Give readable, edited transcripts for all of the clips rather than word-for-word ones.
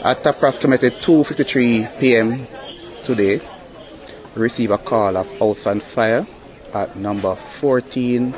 At approximately 2:53 p.m. today, we receive a call of house on fire at number 14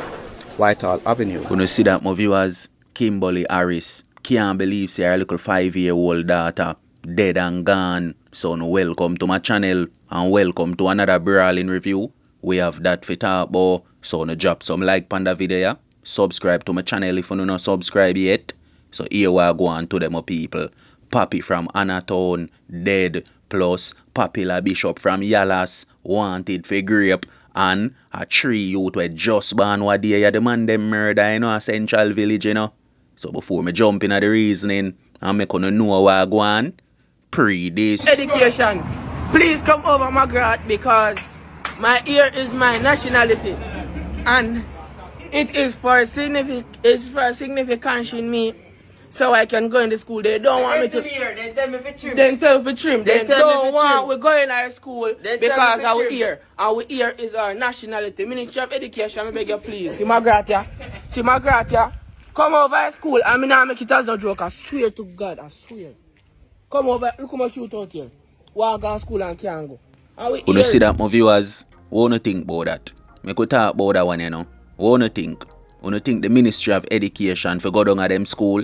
Whitehall Avenue. When see that, my viewers, Kimberly Harris can't believe say her little 5-year-old daughter dead and gone. So welcome to my channel and welcome to another brawling review. We have that for talk about. So drop some like on the video. Subscribe to my channel if you not subscribe yet. So here we go on to them people. Papi from Anatown dead, plus Papilla Bishop from Yalas wanted for Grape, and a 3 youth were just born what day the man them murder, you know, a Central Village, you know. So before me jump into the reasoning and me gonna know what I go on, pre this. Education. Please come over my grad because my ear is my nationality. And it is for significance in me. So I can go in the school. They don't want me to. They tell me for trim. They tell me for trim. They don't want we go in our school because our ear. Our ear is our nationality. Ministry of Education, I beg you please. See my gratia. See my gratia. Come over to school. I mean, I make it as a joke. I swear to God. I swear. Come over. Look how much shoot out here. Walk to school and can't go. You don't see that, my viewers? What do you think about that? I could talk about that one, you know. What do you think? You don't think the Ministry of Education for go down at them school?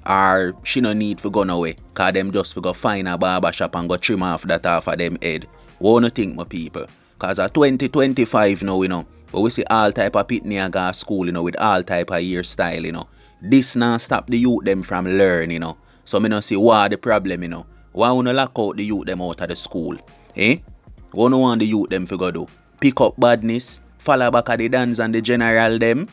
Or she no need for go nowhere, cause them just for go find a barber shop and go trim off that half of them head. What do you think, my people? Cause at 2025 now, you know, but we see all type of pitney go school, you know, with all type of hairstyle, you know. This now stop the youth them from learn, you know. So me no see what the problem, you know. Why wanna lock out the youth them out of the school? What no want the youth them for go do? Pick up badness, follow back at the dance and the general them,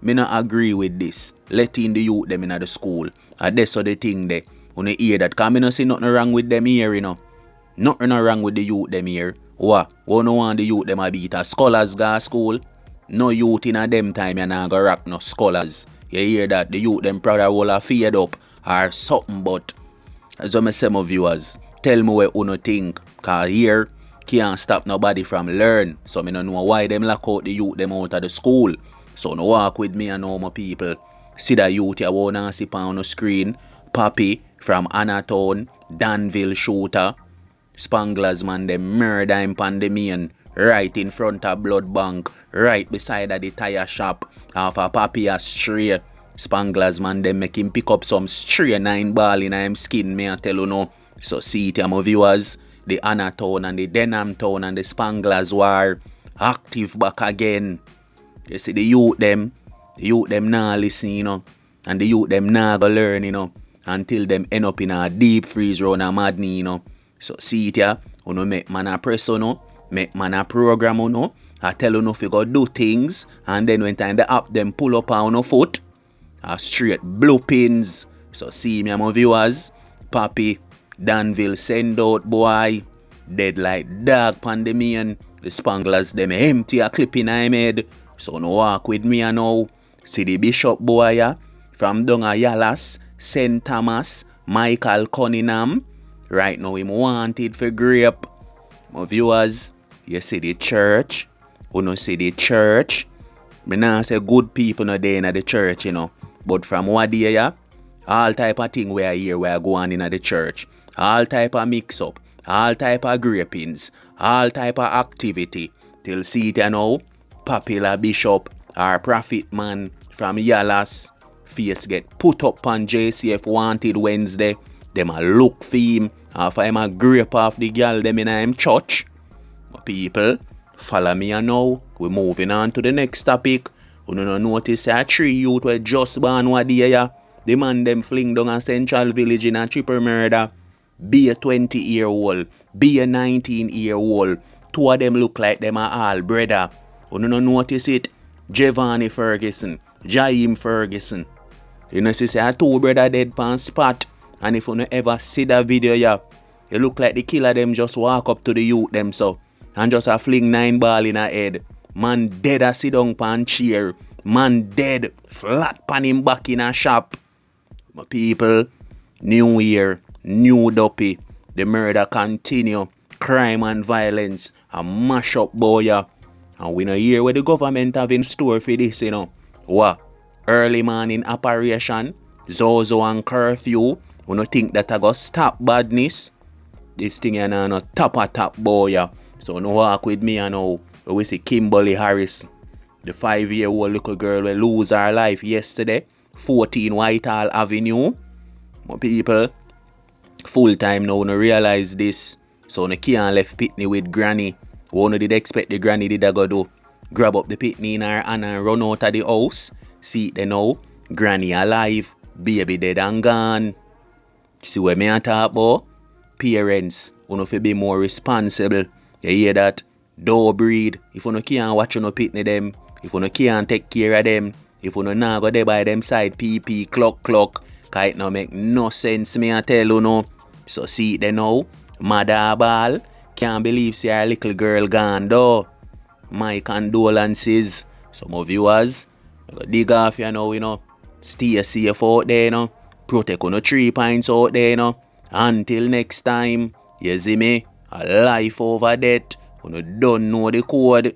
Me not agree with this. Letting the youth them in the school. And that's the thing there. When you hear that, cause me not see nothing wrong with them here, you know. Nothing wrong with the youth them here. What? We no want the youth them a beat a scholars go to school. No youth in a them time you not go rock no scholars. You hear that? The youth them probably will have fade up or something, but as I say, my viewers, tell me what you think. Cause here can't stop nobody from learn. So me no know why them lock out the youth them out of the school. So no walk with me and all my people. See the youth you wanna see on the screen. Papi from Anatown, Danville shooter. Spanglers man them murder him pandemian. Right in front of blood bank. Right beside of the tire shop. Half a Papi a stray. Spanglers man them make him pick up some stray 9 ball in him skin, me I tell you no. So see it here my viewers. The Anatown and the Denham Town and the Spanglers war active back again. You see the youth them nah listen, you know, and the youth them nah go learn, you know, until them end up in a deep freeze round a madness, you know. So see it here, you know, make man a press, you know, make man a program, you know, I tell you know if you go do things, and then when time the app them pull up on your foot, a straight blue pins. So see me, my viewers, Papi, Danville send out boy, dead like dog pandemian, the Spanglers them empty a clip in him head. So no walk with me now. See the Bishop boy ya, from down a Yalas, St. Thomas, Michael Cunningham. Right now him wanted for Grape. My viewers, you see the church. You know see the church. Me nah say good people no there in the church, you know. But from what day ya, all type of thing we are here we are going in the church. All type of mix up. All type of grapings. All type of activity. Till see it you know. Papilla Bishop, our prophet man from Yalas, face get put up on JCF Wanted Wednesday. Them a look for him, after him a grape off the girl them in him church. People, follow me now. We're moving on to the next topic. You don't notice a 3 youth were just born what day ya. The man them fling down a Central Village in a triple murder. Be a 20-year-old, be a 19-year-old. 2 of them look like them are all brother. You don't notice it? Giovanni Ferguson, Jaim Ferguson. You know, see, 2 brother dead pan spot. And if you don't ever see that video, yeah, you look like the killer them just walk up to the youth them so. And just a fling 9 ball in her head. Man dead a sit down pan chair. Man dead flat pan him back in a shop. My people, new year, new dopey. The murder continue. Crime and violence. A mash up boy, yeah. And we no hear what the government have in store for this, you know. What? early morning operation, Zozo and curfew. You no think that I go stop badness? This thing you know, no top boy. Yeah. So no walk with me you know. We see Kimberly Harris, the 5-year-old little girl will lose her life yesterday. 14 Whitehall Avenue. My people, full time now, no realize this. So no can't left Pitney with granny. One did expect the granny did I go do? Grab up the Pitney in her hand and run out of the house. See it now. Granny alive. Baby dead and gone. See what me I talk about? Parents, you know fi be more responsible. You hear that? Don't breed. If you no can't watch you no Pitney them, if you no can't take care of them, if you no nah go there by them side PP clock, cause it no make no sense me I tell you no. So see it there now. Mother ball. Can't believe see our little girl gone though. My condolences. Some of viewers, dig off you know. Stay safe out there you know. Protect on 3 points out there you know. Until next time, you see me, a life over death. You don't know the code.